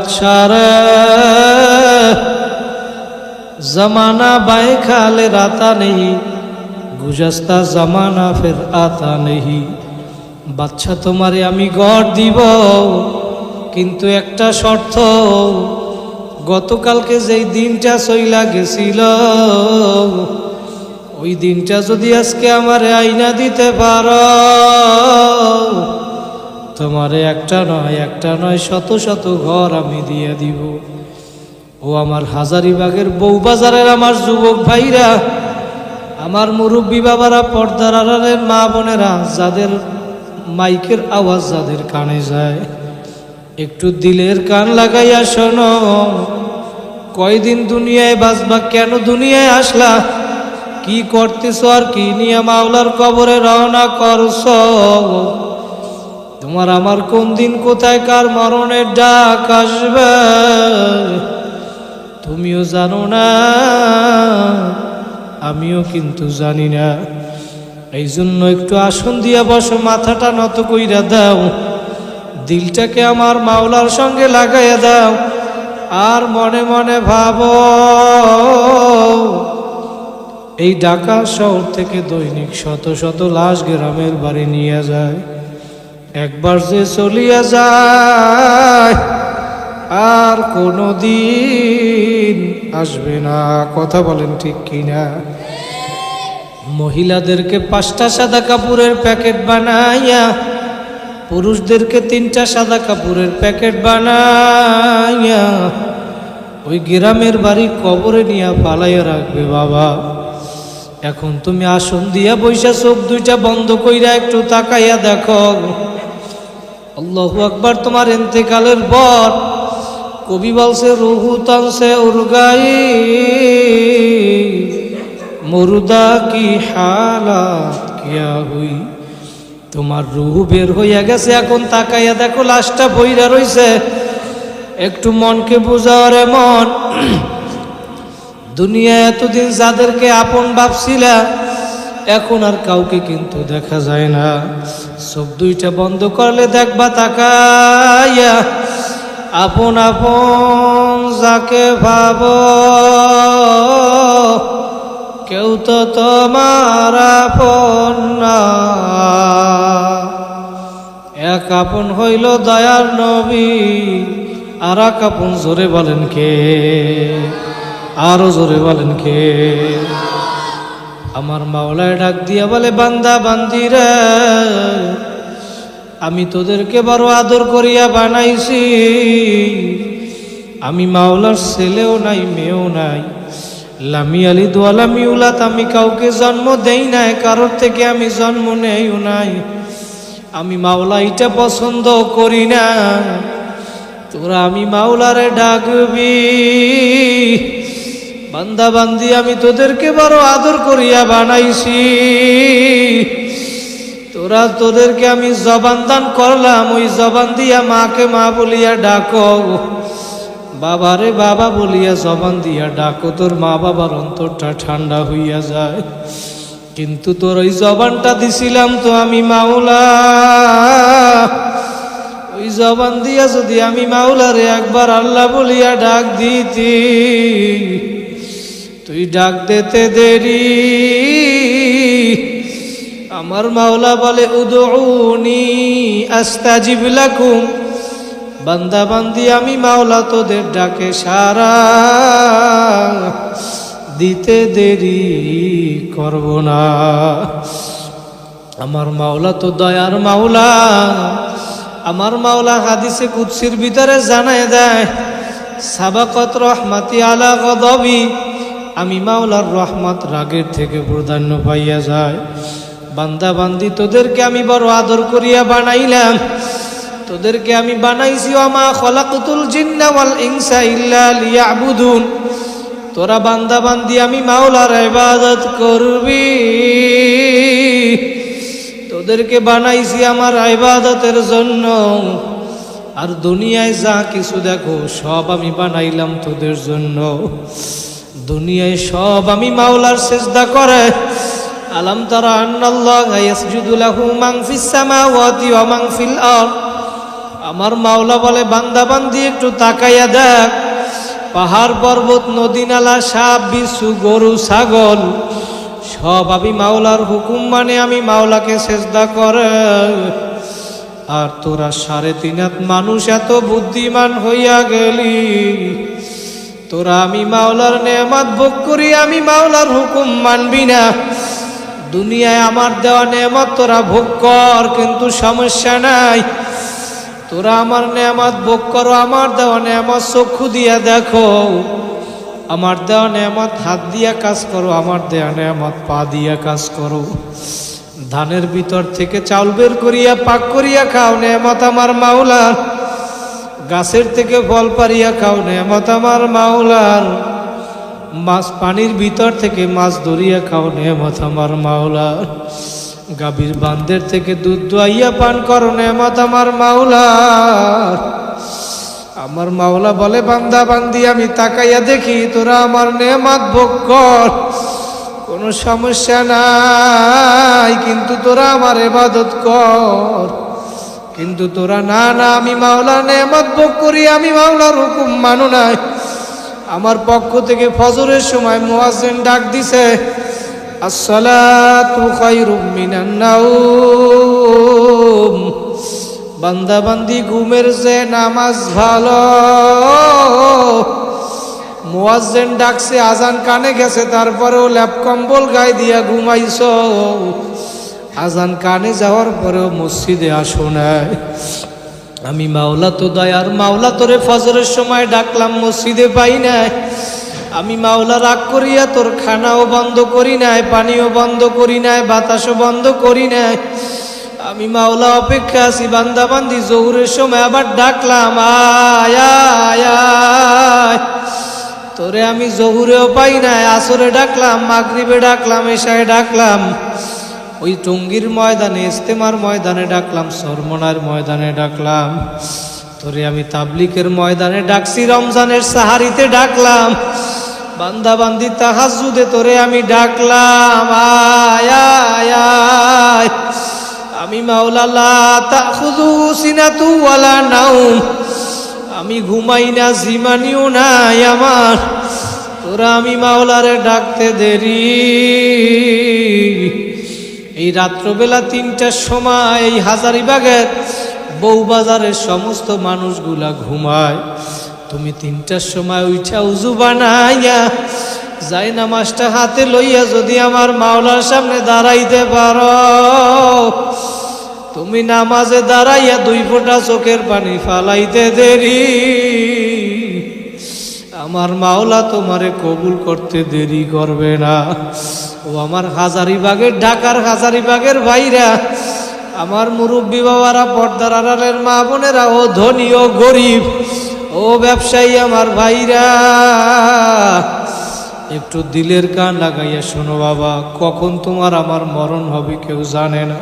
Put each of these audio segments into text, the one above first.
बादशाह रे जमाना बाए खाले राता नहीं, गुजस्ता जमाना फिर आता नहीं। বাচ্চা তোমারে আমি গড় দিব, কিন্তু একটা শর্ত, গতকালকে যেই দিনটা চইলা গেছিল ওই দিনটা যদি আজকে আমারে আইনা দিতে পারো, তোমারে একটা নয় শত শত ঘর আমি দিয়ে দিব। ও আমার হাজারিবাগের বউবাজারের আমার যুবক ভাইরা, আমার মুরব্বী বাবারা, পর্দার আড়ালের মা বোনেরা, যাদের মাইকের আওয়াজ যাদের কানে যায়, একটু দিলের কান লাগাইয়া শোনো। কয়দিন দুনিয়ায় বাঁচবা, কেন দুনিয়ায় আসলা, কি করতেছ আর কি নিয়ে মাওলার কবরে রওনা করছো? তোমার আমার কোন দিন কোথায় কার মরণের ডাক আসবে তুমিও জানো না, আমিও কিন্তু জানি না। এই জন্য একটু আসন দিয়া বসো, মাথাটা নত কইরা দাও, দিলটাকে আমার মাওলার সঙ্গে লাগাইয়া দাও, আর মনে মনে ভাবো এই ঢাকা শহর থেকে দৈনিক শত শত লাশ গ্রামের বাড়ি নিয়ে যায়, একবার যে চলিয়া যায় আর কোনো দিন আসবে না। কথা বলেন ঠিক কিনা? মহিলাদেরকে 5টা সাদা কাপড়ের প্যাকেট বানাইয়া, পুরুষদেরকে 3টা সাদা কাপড়ের প্যাকেট বানাইয়া ওই গ্রামের বাড়ি কবরে নিয়ে পালাইয়া রাখবে। বাবা, এখন তুমি আসন দিয়া বইসা চোখ দুইটা বন্ধ কইরা একটু তাকাইয়া দেখো, আল্লাহু আকবার। তোমার ইন্তেকালের পর কবি বলছে রুহু তনসে উরগাই, মুর্দা কি হালাত কিয়া হুই। তোমার রুহু বের হইয়া গেছে, এখন তাকাইয়া দেখো লাশটা বইরা রইছে। একটু মনকে বুঝাও রে মন, দুনিয়া এতদিন যাদেরকে আপন ভাবছিলা, এখন আর কাউকে কিন্তু দেখা যায় না। চোখ দুইটা বন্ধ করলে দেখবা তাকাইয়া আপন আপন যাকে ভাবো, কেউ তো তোমার আপন না। এক আপন হইল দয়ার নবী, আর এক আপন জোরে বলেন কে? আরো জোরে বলেন কে? আমার মাওলায় ডাক দিয়া বলে, বান্দা বান্দিরা, আমি তোদেরকে বড় আদর করিয়া বানাইছি। আমি মাওলার ছেলেও নাই মেয়েও নাই, লামি আলি দোয়ালামি উলাত, আমি কাউকে জন্ম দেই নাই, কারোর থেকে আমি জন্ম নেইও নাই। আমি মাওলা এটা পছন্দ করি না। তোরা আমি মাওলারে ডাকবি, বান্দা বান্দি আমি তোদেরকে বড় আদর করিয়া বানাইছি। তোদেরকে আমি জবান দান করলাম, ওই জবান দিয়া মাকে মা বলিয়া ডাকো, বাবারে বাবা বলিয়া জবান দিয়া ডাকো, তোর মা বাবার অন্তরটা ঠান্ডা হইয়া যায়। কিন্তু তোর ওই জবানটা দিছিলাম তো আমি মাওলা, ওই জবান দিয়া যদি আমি মাওলারে একবার আল্লাহ বলিয়া ডাক দিতি, তুই ডাক দিতে দেরি। আমার মাওলা বলে, উদউনি আস্তাজিব লাকুম, বান্দা বান্দি আমি মাওলা তোদের ডাকে সারা দিতে দেরি করব না। আমার মাওলা তো দয়ার মাওলা। আমার মাওলা হাদিসে কুদসির ভিতরে জানায় দেয়, সাবাকাত রহমাতি আলা গদবি, আমি মাওলার রহমত রাগের থেকে প্রাধান্য পাইয়া যায়। বান্দা বান্দি তোদেরকে আমি বড় আদর করিয়া বানাইলাম, তোদেরকে আমি বানাইছি, ওমা খলাকতুল জিন্না ওয়াল ইনসা ইল্লা লিয়াবুদুন। তোরা বান্দা বান্দি আমি মাওলার ইবাদত করবি, তোদেরকে বানাইছি আমার ইবাদতের জন্য। আর দুনিয়ায় যা কিছু দেখো সব আমি বানাইলাম তোদের জন্য। দুনিয়ায় সব আমি মাওলার সিজদা করে। আলাম তারা আন্নাল্লাহা ইয়াসজুদু লাহু মান ফিস সামাওয়াতি ওয়া মান ফিল আরদ। আমার মাওলা বলে, বান্দা বান্দি একটু তাকাইয়া দেখ, পাহাড় পর্বত নদী নালা সাপ বিচ্ছু গরু ছাগল সব আমি মাওলার হুকুম মানে আমি মাওলাকে সেজদা করে। আর তোরা 3.5 হাত মানুষ এত বুদ্ধিমান হইয়া গেলি, তোরা আমি মাওলার নেয়ামত ভোগ করি আমি মাওলার হুকুম মানবি না। দুনিয়ায় আমার দেওয়া নেয়ামত তোরা ভোগ কর, কিন্তু সমস্যা নাই, তোরা আমার নেয়ামত ভোগ করো, আমার দেওয়া নেয়ামত চক্ষু দিয়া দেখো, আমার দেওয়া নেয়ামত হাত দিয়া কাজ করো, আমার দেওয়া নেয়ামত পা দিয়া কাজ করো। ধানের ভিতর থেকে চাউল বের করিয়া পাক করিয়া খাও, নেয়ামত আমার মাওলার। গাছের থেকে ফল পারিয়া খাও, নেয়ামত আমার মাওলার। মাছ পানির ভিতর থেকে মাছ ধরিয়া খাও, নেয়ামত আমার মাওলার। গাভীর বান্দের থেকে দুধ দোয়াইয়া পান করো, নেয়ামত আমার মাওলার। আমার মাওলা বলে, বান্দা বান্দি আমি তাকাইয়া দেখি, তোরা আমার নেয়ামত ভোগ কর, কোনো সমস্যা নাই, কিন্তু তোরা আমার ইবাদত কর। কিন্তু তোরা না না, আমি মাওলার নেয়ামত ভোগ করি, আমি মাওলার হুকুম মানো নাই। আমার পক্ষ থেকে ফজরের সময় মুয়াজ্জিন ডাক দিছে, আসসালাতু খায়রুম মিনান নাওম। বান্দা বান্দি ঘুমের যে নামাজ ভালো। মুয়াজ্জিন ডাকছে, আজান কানে গেছে, তারপরেও ল্যাপ কম্বল গায়ে দিয়া ঘুমাইছো। আজান কানে যাওয়ার পরেও মসজিদে আসো নাই। আমি মাওলা তো দয়ার মাওলা, তোরে ফজরের সময় ডাকলাম মসজিদে পাই নাই। আমি মাওলা রাগ করিয়া তোর খানাও বন্ধ করি নাই, পানিও বন্ধ করি নাই, বাতাসও বন্ধ করি নাই। আমি মাওলা অপেক্ষা আছি। বান্দা বান্দি জোহরের সময় আবার ডাকলাম, আয় আয় আয়। তোরে আমি জোহরেও পাই নাই, আসরে ডাকলাম, মাগরিবে ডাকলাম, এশায় ডাকলাম, ওই টঙ্গীর ময়দানে, ইস্তেমার ময়দানে ডাকলাম, সরমনার ময়দানে ডাকলাম, তোরে আমি তাবলিকের ময়দানে ডাকছি, রমজানের সাহারিতে ডাকলাম। বান্দা বান্দি তাহাজ্জুদে তোরে আমি ডাকলাম, আয় আয় আয়। আমি মাওলা লা তাখুযু সিনাতু ওয়ালা নাওম, আমি ঘুমাই না, জিমানিও নাই আমার। তোরা আমি মাওলারে ডাকতে দেরি। এই রাত্রবেলা 3টার সময় এই হাজারীবাগের বউবাজারের সমস্ত মানুষগুলা ঘুমায়। তুমি 3টার সময় উঠা উজু বানাইয়া যাই নামাজটা হাতে লইয়া যদি আমার মাওলার সামনে দাঁড়াইতে পারো, তুমি নামাজে দাঁড়াইয়া 2 ফোঁটা চোখের পানি ফালাইতে দেরি, আমার মাওলা তোমারে কবুল করতে দেরি করবে না। ও আমার হাজারীবাগের, ঢাকার হাজারীবাগের ভাইরা, আমার মুরব্বী বাবারা, পর্দার আড়ালের মা বোনেরা, ও ধনী ও গরিব, ও ব্যবসায়ী আমার ভাইরা, একটু দিলের কান লাগাইয়া শোনো বাবা, কখন তোমার আমার মরণ হবে কেউ জানে না।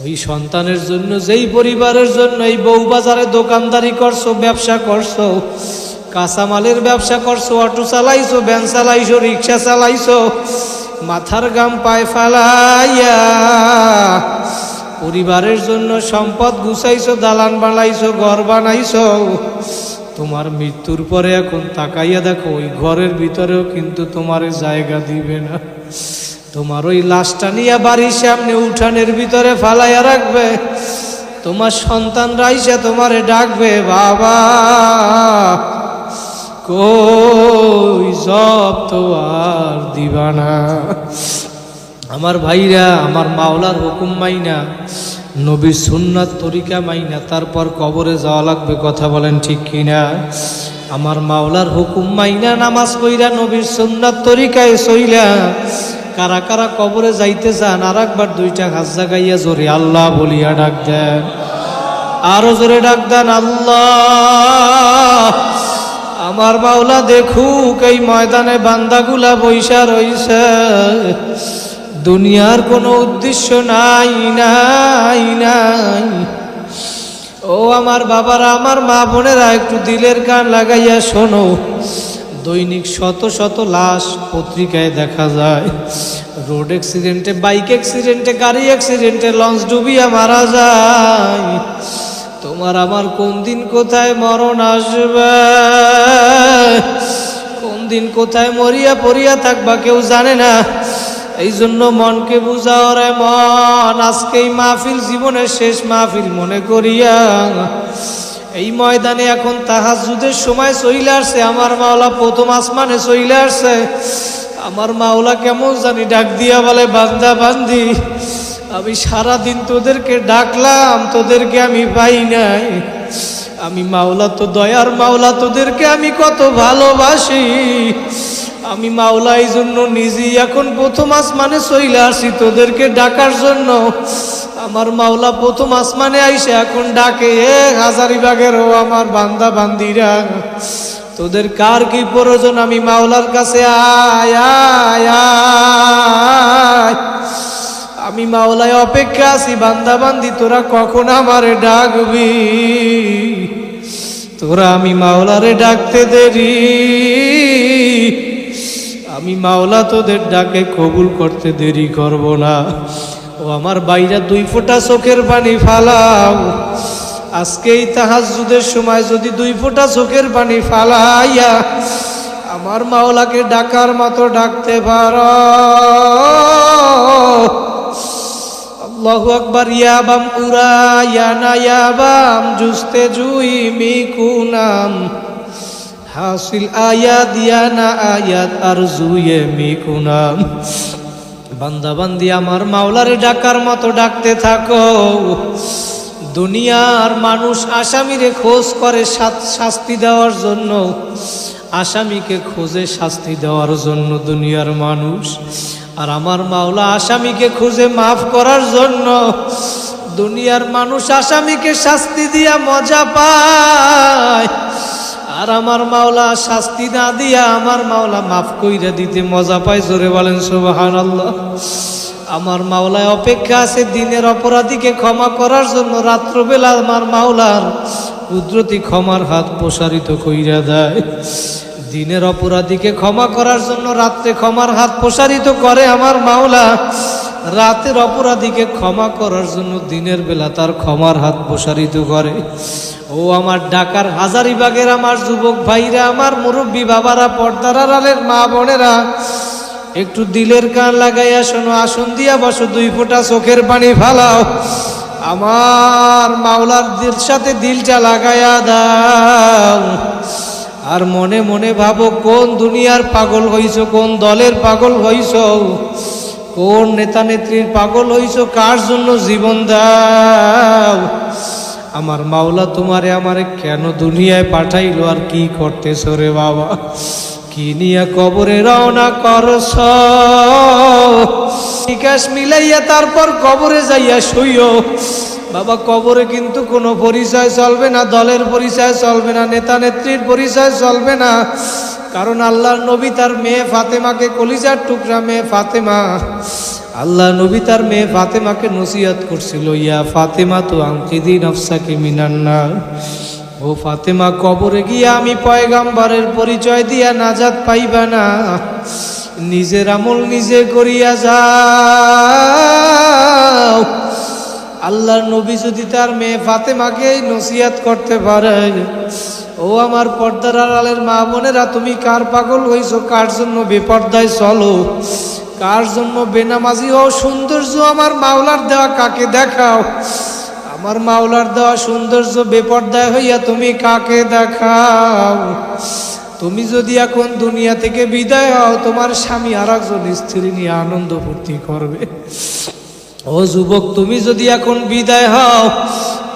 ওই সন্তানের জন্য, যেই পরিবারের জন্য এই বউবাজারে দোকানদারি করছো, ব্যবসা করছো, কাঁচামালের ব্যবসা করছো, অটো চালাইছো, ভ্যান চালাইছো, রিক্সা চালাইছো, মাথার গাম পায়ে ফালাইয়া পরিবারের জন্য সম্পদ গুছাইছো, দালান বানাইছো, ঘর বানাইছো, তোমার মৃত্যুর পরে এখন তাকাইয়া দেখো, ওই ঘরের ভিতরেও কিন্তু তোমার জায়গা দিবে না। তোমার ওই লাশটা নিয়ে বাড়ির সামনে উঠানের ভিতরে ফালাইয়া রাখবে। তোমার সন্তানরা আইসা তোমারে ডাকবে, বাবা কই, জব তো আর দিবা না। আমার ভাইরা, আমার মাওলার হুকুম মাইনা, নবীর সুন্নাত তরিকা মাইনা তারপর কবরে যাওয়া লাগবে। কথা বলেন ঠিক কিনা? আমার মাওলার হুকুম মাইনা নামাজ পইরা নবীর সুন্নাত তরিকায় চইলা কারা কারা কবরে যাইতে চান, আর একবার 2টা হাত জাগাইয়া জোরে আল্লাহ বলিয়া ডাক দেন, আরো জোরে ডাক দেন আল্লাহ। আমার মাওলা দেখুক এই ময়দানে বান্দাগুলা বৈশা রইছে, দুনিয়ার কোনো উদ্দেশ্য নাই নাই নাই। ও আমার বাবারা, আমার মা বোনেরা, একটু দিলের কান লাগাইয়া শোনো। দৈনিক শত শত লাশ পত্রিকায় দেখা যায়। রোড অ্যাক্সিডেন্টে, বাইক অ্যাক্সিডেন্টে, গাড়ি অ্যাক্সিডেন্টে, লঞ্চ ডুবিয়া মারা যায়। তোমার আমার কোন দিন কোথায় মরণ আসবে, কোন দিন কোথায় মরিয়া পড়িয়া থাকবা কেউ জানে না। এই জন্য মনকে বুঝাও রে মন, আজকেই মাহফিল জীবনের শেষ মাহফিল মনে করিয়া এই ময়দানে এখন তাহাজ্জুদের সময় চইলে আসছে। আমার মাওলা প্রথম আসমানে চইলে আসছে। আমার মাওলা কেমন জানি ডাক দিয়া বলে, বান্দা বান্দি, আমি সারাদিন তোদেরকে ডাকলাম, তোদেরকে আমি পাই নাই। আমি মাওলা তো দয়ার মাওলা, তোদেরকে আমি কত ভালোবাসি। আমি মাওলা এই জন্য নিজেই এখন প্রথম আসমানে চইলে আসি তোদেরকে ডাকার জন্য। আমার মাওলা প্রথম আসমানে আইসে এখন ডাকে, হাজারিবাগের ও আমার বান্দা বান্দিরা, তোদের কার কি প্রয়োজন? আমি মাওলার কাছে আয় আয় আয়। আমি মাওলায় অপেক্ষা আছি, বান্দা বান্দি তোরা কখন আমারে ডাকবি। তোরা আমি মাওলারে ডাকতে দেরি, আমি মাওলা তোদের ডাকে কবুল করতে দেরি করব না। ও আমার বাইরা 2 ফোঁটা চোখের পানি ফালাও। আজকে এই তাহাজ্জুদের সময় যদি 2 ফোঁটা চোখের পানি ফালাইয়া আমার মাওলাকে ডাকার মতো ডাকতে পারো। আল্লাহু আকবার। ইয়াবাম উরা ইয়ানা ইয়াবাম জুস্তে জুই মিকুনাম হাসিল আয়াত ইয়ানা আয়াত আর জুয়ে মিকুনাম। বান্দা বান্দি আমার মাওলারে ডাকার মতো ডাকতে থাকো। দুনিয়ার মানুষ আসামিরে খোঁজ করে শাস্তি দেওয়ার জন্য, আসামিকে খোঁজে শাস্তি দেওয়ার জন্য দুনিয়ার মানুষ। আর আমার মাওলা আসামিকে খুঁজে মাফ করার জন্য। দুনিয়ার মানুষ আসামিকে শাস্তি দিয়া মজা পায়, আর আমার মাওলা শাস্তি না দিয়া আমার মাওলা মাফ কইরা দিতে মজা পায়। জোরে বলেন সুবহানাল্লাহ। আমার মাওলায় অপেক্ষা আছে দিনের অপরাধীকে ক্ষমা করার জন্য। রাত্রবেলা আমার মাওলার কুদরতি ক্ষমার হাত প্রসারিত কইরা দেয়। দিনের অপরাধীকে ক্ষমা করার জন্য রাত্রে ক্ষমার হাত প্রসারিত করে আমার মাওলা। রাতের অপরাধীকে ক্ষমা করার জন্য দিনের বেলা তার ক্ষমার হাত প্রসারিত করে। ও আমার ঢাকার হাজারিবাগের আমার যুবক ভাইরা, আমার মুরব্বী বাবারা, পর্দার আড়ালের মা বোনেরা, একটু দিলের কান লাগাইয়া শোনো। আসন দিয়া বসো, 2 ফোঁটা চোখের পানি ফালাও। আমার মাওলার দিল সাথে দিলটা লাগাইয়া দাও। আর মনে মনে ভাবো, কোন দুনিয়ার পাগল হইছো, কোন দলের পাগল হইছো, কোন নেতা নেত্রীর পাগল হইছো, কার জন্য জীবন দাও। আমার মাওলা তোমারে আমারে কেন দুনিয়ায় পাঠাইলো, আর কি করতেছো রে বাবা? কি নিয়ে কবরে রওনা করছ? বিকাশ মিলাইয়া তারপর কবরে যাইয়া শুইও। বাবা, কবরে কিন্তু কোনো পরিচয় চলবে না, দলের পরিচয় চলবে না, নেতা নেত্রীর পরিচয় চলবে না। কারণ আল্লাহর নবী তার মেয়ে ফাতেমাকে, কলিজার টুকরা মেয়ে ফাতেমা, আল্লাহ নবী তার মেয়ে ফাতেমাকে নসিহত করছিল, ইয়া ফাতেমা তো আনকিদি নফসাকে মিনান নার। ও ফাতেমা, কবরে গিয়া আমি পয়গাম্বরের পরিচয় দিয়া নাজাত পাইবা না। নিজের আমল নিজে করিয়া যাও। আল্লাহর নবী যদি তার মেয়ে ফাতেমাকে নসিহত করতে পারে, ও আমার পর্দার আড়ালের মা বোনেরা, তুমি কার পাগল হইছো, কার জন্য বেপর্দায় চলো, কার জন্য বেনামাজি হও? সৌন্দর্য আমার মাওলার দেওয়া কাকে দেখাও? আমার মাওলার দেওয়া সৌন্দর্য বেপর্দায় হইয়া তুমি কাকে দেখাও? তুমি যদি এখন দুনিয়া থেকে বিদায় হও, তোমার স্বামী আর একজন স্ত্রী নিয়ে আনন্দ ফুর্তি করবে। ও যুবক, তুমি যদি এখন বিদায় হও,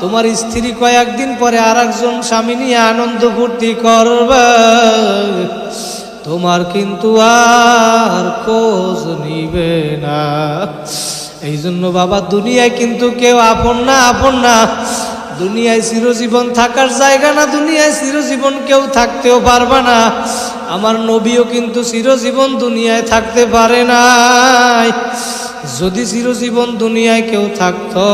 তোমার স্ত্রী কয়েকদিন পরে আর একজন স্বামী নিয়ে আনন্দ ফুর্তি করবে। তোমার কিন্তু আর খোঁজ নিবে না। এই জন্য বাবা, দুনিয়ায় কিন্তু কেউ আপন না, আপন না। দুনিয়ায় চিরজীবন থাকার জায়গা না, দুনিয়ায় চিরজীবন কেউ থাকতেও পারবে না। আমার নবীও কিন্তু চিরজীবন দুনিয়ায় থাকতে পারে নাই। যদি চিরজীবন দুনিয়ায় কেউ থাকতো,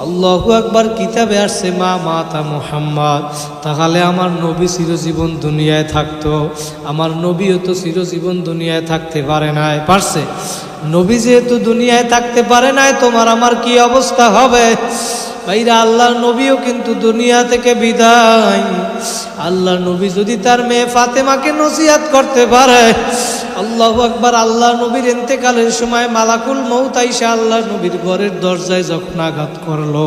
আল্লাহু আকবার, কিতাবে আসছে মা মাতা মুহাম্মদ, তাহলে আমার নবী চিরজীবন দুনিয়ায় থাকতো। আমার নবীও তো চিরজীবন দুনিয়ায় থাকতে পারে নাই, পারছে? নবী যেহেতু দুনিয়ায় থাকতে পারে নাই, তোমার আমার কি অবস্থা হবে? ও ভাইরা, আল্লাহর নবীও কিন্তু দুনিয়া থেকে বিদায়। আল্লাহর নবী যদি তার মেয়ে ফাতেমাকে নসিহত করতে পারে, আল্লাহু আকবার, আল্লাহ নবীর ইন্তেকালের সময় মালাকুল মউত আইসা আল্লাহ নবীর ঘরের দরজায় যখন আঘাত করলো,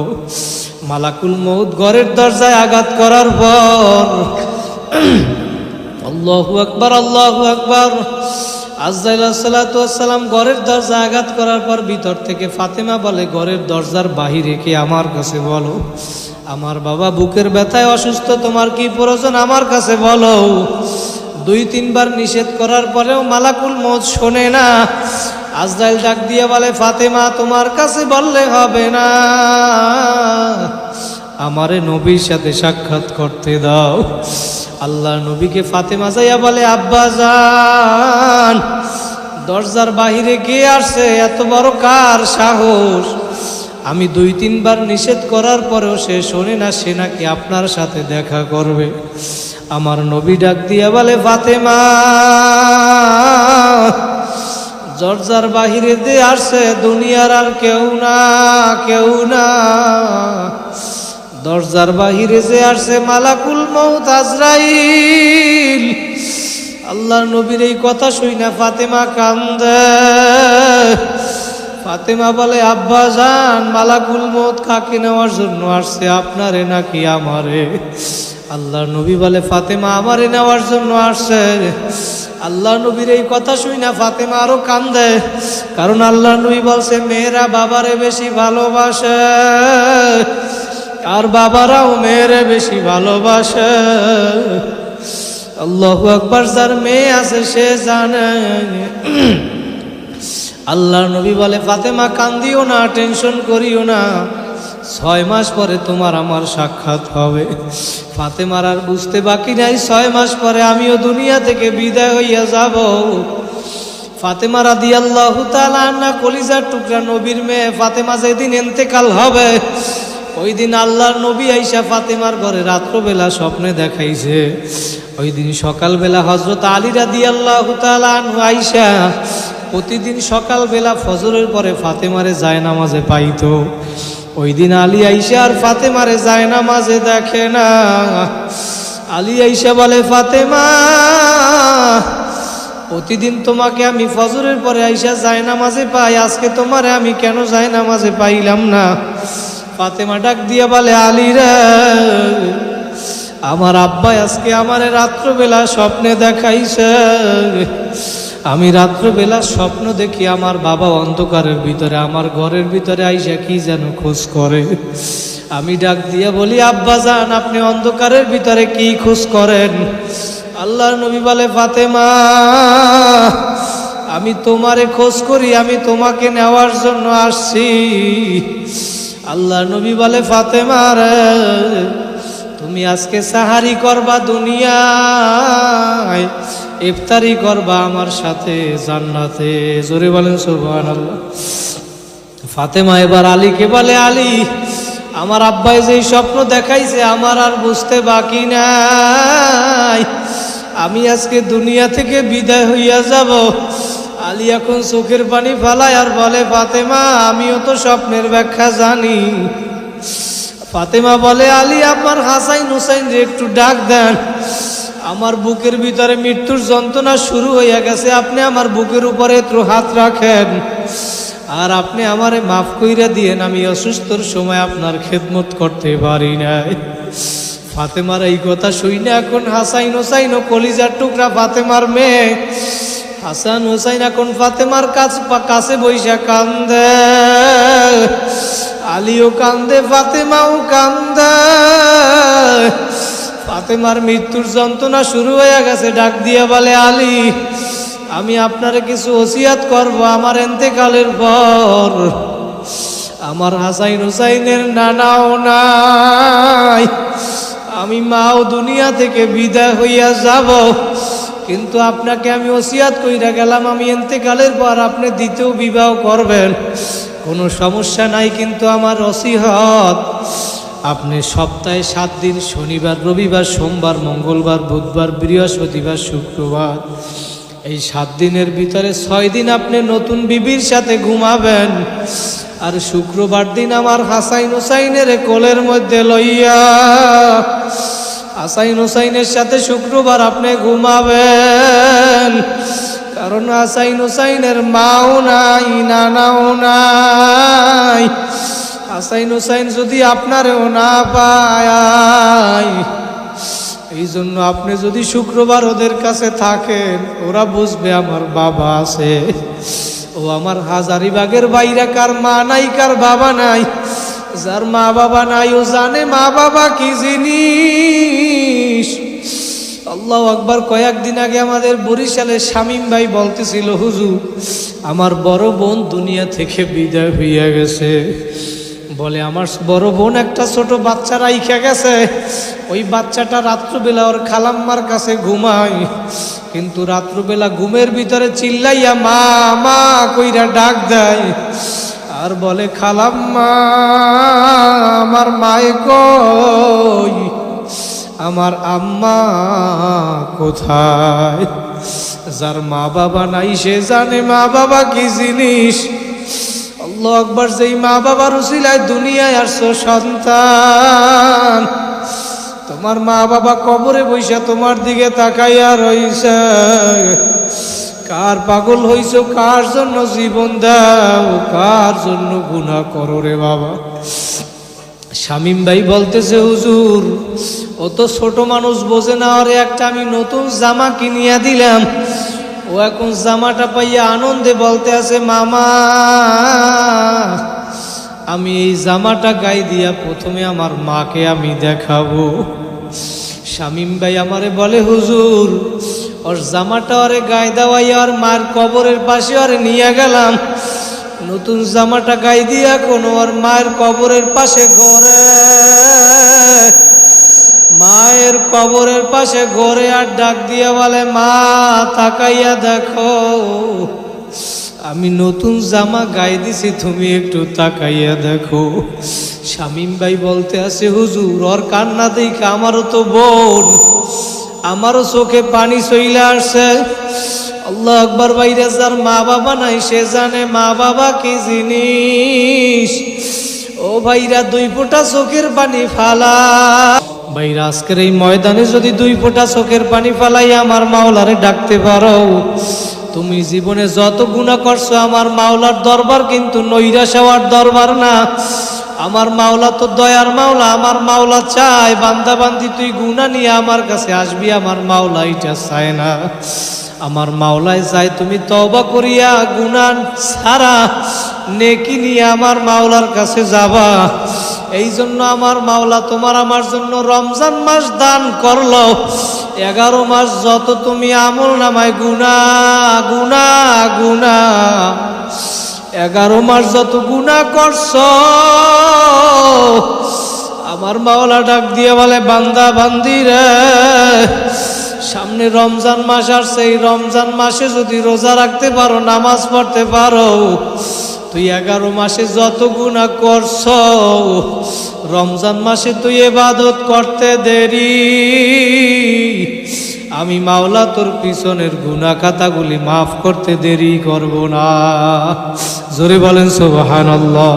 মালাকুল মউত ঘরের দরজায় আঘাত করার পর আল্লাহু আকবার, আল্লাহু আকবার, আজরাইল আলাইহিস সালাতু ওয়াস সালাম ঘরের দরজায় আঘাত করার পর ভিতর থেকে ফাতেমা বলে, ঘরের দরজার বাহিরে কে আমার কাছে বলো, আমার বাবা বুকের ব্যথায় অসুস্থ, তোমার কি প্রয়োজন আমার কাছে বলো। 2-3 বার নিষেধ করার পরেও মালাকুল মউত শোনে না। আজরাইল ডাক দিয়ে বলে, ফাতেমা তোমার কাছে বললে হবে না, আমারে নবীর সাথে সাক্ষাৎ করতে দাও। আল্লাহ নবীকে ফাতেমা যাইয়া বলে, আব্বা জান, দরজার বাহিরে কে আসছে, এত বড় কার সাহস? আমি 2-3 বার নিষেধ করার পরেও সে শোনে না, সে নাকি আপনার সাথে দেখা করবে। আমার নবী ডাক দিয়া বলে, ফাতেমা, দরজার বাহিরে দিয়ে আসছে দুনিয়ার আর কেউ না, কেউ না, দরজার বাহিরে যে আসছে মালাকুল মউত আজরাইল। আল্লাহর নবীর এই কথা শুইনা ফাতেমা কান্দে। ফাতেমা বলে, আব্বা জান, মালাকুল মউত কাকে নেওয়ার জন্য আসছে, আপনারে নাকি আমারে? আল্লাহর নবী বলে, ফাতেমা আমারে নেওয়ার জন্য আসছে। আল্লাহ নবীর এই কথা শুইনা ফাতেমা আরো কান্দে, কারণ আল্লাহ নবী বলছে, মেয়েরা বাবারে বেশি ভালোবাসে আর বাবারাও মেয়েরে বেশি ভালোবাসে। আল্লাহু আকবার, যার মেয়ে আছে সে জানে। আল্লাহর নবী বলে, ফাতেমা কান্দিও না, টেনশন করিও না, 6 মাস পরে তোমার আমার সাক্ষাৎ হবে। ফাতেমার আর বুঝতে বাকি নাই, 6 মাস পরে আমিও দুনিয়া থেকে বিদায় হইয়া যাব। ফাতেমা রাদিয়াল্লাহু তাআলা আনহা, কলিজার টুকরা নবীর মেয়ে ফাতেমা যেদিন ইন্তেকাল হবে, ওই দিন আল্লাহর নবী আইসা ফাতেমার ঘরে রাত্রবেলা স্বপ্নে দেখাইছে। ওই দিন সকালবেলা হযরত আলী রাদিয়াল্লাহু তাআলা আনহু আইসা প্রতিদিন সকালবেলা ফজরের পরে ফাতেমারে জায়নামাজে পাইতো। ওই দিন আলী আইসা আর ফাতেমারে জায়নামাজে দেখে না। আলী আইসা বলে, ফাতেমা, প্রতিদিন তোমাকে আমি ফজরের পরে আইসা জায়নামাজে পাই, আজকে তোমারে আমি কেন জায়নামাজে পাইলাম না? ফাতেমা ডাক দিয়া বলে, আলী রে, আমার আব্বা আজকে আমারে রাত্রবেলা স্বপ্নে দেখাইছে। আমি রাত্রবেলা স্বপ্ন দেখি আমার বাবা অন্ধকারের ভিতরে আমার ঘরের ভিতরে আইসা কি যেন খোঁজ করে। আমি ডাক দিয়া বলি, আব্বা জান, আপনি অন্ধকারের ভিতরে কি খোঁজ করেন? আল্লাহর নবী বলে, ফাতেমা, আমি তোমারে খোঁজ করি, আমি তোমাকে নেওয়ার জন্য আসছি। আল্লাহর নবী বলে, ফাতেমা রে, তুমি আজকে সাহারি করবা দুনিয়ায়, ইফতারি করবা আমার সাথে জান্নাতে। জোরে বলেন সুবহানাল্লাহ। ফাতেমা এবার আলীকে বলে, আলী, আমার আব্বাই যেই স্বপ্ন দেখাইছে আমার আর বুঝতে বাকি নাই, আমি আজকে দুনিয়া থেকে বিদায় হইয়া যাব। আলী এখন চোখের পানি ফেলায় আর বলে, ফাতেমা, আমিও তো স্বপ্নের ব্যাখ্যা জানি। ফাতেমা বলে, আলী, আপনার হাসাইন হুসাইন রে একটু ডাক দেন, আমার বুকের ভিতরে মৃত্যুর যন্ত্রণা শুরু হইয়া গেছে, আপনি আমার বুকের উপরে একটু হাত রাখেন আর আপনি আমারে মাফ কইরা দিয়েন, আমি অসুস্থর সময় আপনার খেদমত করতে পারি নাই। ফাতেমার এই কথা শুইনা এখন হাসাইন হুসাইন ও কলিজার টুকরা ফাতেমার মেয়ে হাসান হুসাইন এখন ফাতেমার কাছে বইসা কান্দে। আলীও কান্দে, ফাতেমাও কান্দে। ফাতেমার মৃত্যুর যন্ত্রণা শুরু হয়ে গেছে। ডাক দিয়ে বলে, আলী, আমি আপনারে কিছু ওসিয়াত করব। আমার ইন্তেকালের পর আমার হাসাইন হুসাইনের নানাও নাই, আমি মাও দুনিয়া থেকে বিদায় হইয়া যাব, কিন্তু আপনাকে আমি ওসিয়াত কইরা গেলাম, আমি ইন্তেকালের পর আপনি দ্বিতীয় বিবাহ করবেন, কোনো সমস্যা নাই, কিন্তু আমার ওসিয়ত, আপনি সপ্তাহে 7 দিন, শনিবার, রবিবার, সোমবার, মঙ্গলবার, বুধবার, বৃহস্পতিবার, শুক্রবার এই 7 দিনের ভিতরে 6 দিন আপনি নতুন বিবির সাথে ঘুমাবেন, আর শুক্রবার দিন আমার হাসাইন হুসাইনের কোলের মধ্যে লইয়া হাসাইন হুসাইনের সাথে শুক্রবার আপনি ঘুমাবেন। কারণ হাসাইন হুসাইনের মাও নাই, নানাও নাই। হাসাইন হুসাইন যদি আপনারেও না পায়, এই জন্য আপনি যদি শুক্রবার ওদের কাছে থাকেন, ওরা বুঝবে আমার বাবা আছে। ও আমার হাজারিবাগের বাইরে কার মা নাই, কার বাবা নাই। যার মা বাবা নাই ও জানে মা বাবা কি জিনিস। আল্লাহু আকবার। কয়েকদিন আগে আমাদের বরিশালের শামীম ভাই বলতেছিল, হুজুর আমার বড় বোন দুনিয়া থেকে বিদায় হইয়া গেছে। বলে আমার বড় বোন একটা ছোট বাচ্চা রাইখা গেছে, ওই বাচ্চাটা রাত্রবেলা ওর খালাম্মার কাছে ঘুমায়, কিন্তু রাত্রবেলা ঘুমের ভিতরে চিল্লাইয়া মা মা কইরা ডাক দেয়, আর বলে খালাম্মা আমার মায়ে কই, আমার আম্মা কোথায়। যার মা বাবা নাই সে জানে মা বাবা কি জিনিস। আল্লাহু আকবার। যেই মা বাবার উসিলায় দুনিয়ায় আসছো সন্তান, তোমার মা বাবা কবরে বইসা তোমার দিকে তাকাইয়া রইছে, কার পাগল হইছো, কার জন্য জীবন দাও, কার জন্য গুনাহ করো রে বাবা। শামীম ভাই বলতেছে, হুজুর ও তো ছোট মানুষ, বোঝে না, আরে একটা আমি নতুন জামা কিনিয়া দিলাম, ও এখন জামাটা পাইয়া আনন্দে বলতে আছে, মামা আমি এই জামাটা গায়ে দিয়া প্রথমে আমার মাকে আমি দেখাবো। শামীম ভাই আমারে বলে, হুজুর ওর জামাটা ওরে গায়ে দেওয়াইয়া আর মার কবরের পাশে ওরে নিয়ে গেলাম, নতুন জামাটা গায়ে দিয়া কোন ওর মায়ের কবরের পাশে ঘরে, মায়ের কবরের পাশে ঘরে আর ডাক দিয়া বলে, মা তাকাইয়া দেখো আমি নতুন জামা গায়ে দিছি, তুমি একটু তাকাইয়া দেখো। শামীম ভাই বলতে আছে, হুজুর ওর কান্না দেখে আমারও তো বোন, আমারও চোখে পানি চইলা আসছে। আল্লাহু আকবার। ভাইরা যার মা বাবা নাই সে জানে মা বাবা কি জিনিস। ও ভাইরা 2 ফোঁটা চোখের পানি ফালা, ভাইরা আজকের এই ময়দানে যদি 2 ফোঁটা চোখের পানি ফালাই আমার মাওলারে ডাকতে পারো, তুমি জীবনে যত গুনাহ করছো আমার মাওলার দরবার কিন্তু নৈরাশ হওয়ার দরবার না। আমার মাওলা তো দয়ার মাওলা, আমার মাওলা চায় বান্দা বান্দি তুই গুনাহ নিয়ে আমার কাছে আসবি, আমার মাওলা এটা চায় না। আমার মাওলায় চায় তুমি তওবা করিয়া গুনাহ ছাড়া নেকি নিয়ে আমার মাওলার কাছে যাবা। এই জন্য আমার মাওলা তোমার আমার জন্য রমজান মাস দান করলো। 11 মাস যত তুমি আমল নামায় গুনাহ গুনাহ গুনাহ, 11 মাস যত গুনাহ করছো, আমার মাওলা ডাক দিয়ে বলে, বান্দা বান্দি রে সামনে রমজান মাস আসছে, এই রমজান মাসে যদি রোজা রাখতে পারো, নামাজ পড়তে পারো, তুই 11 মাসে যত গুনাহ করছো রমজান মাসে তুই ইবাদত করতে দেরি, আমি মাওলা তোর পিছনের গুনাহ খাতাগুলি মাফ করতে দেরি করব না। জোরে বলেন সুবহানাল্লাহ।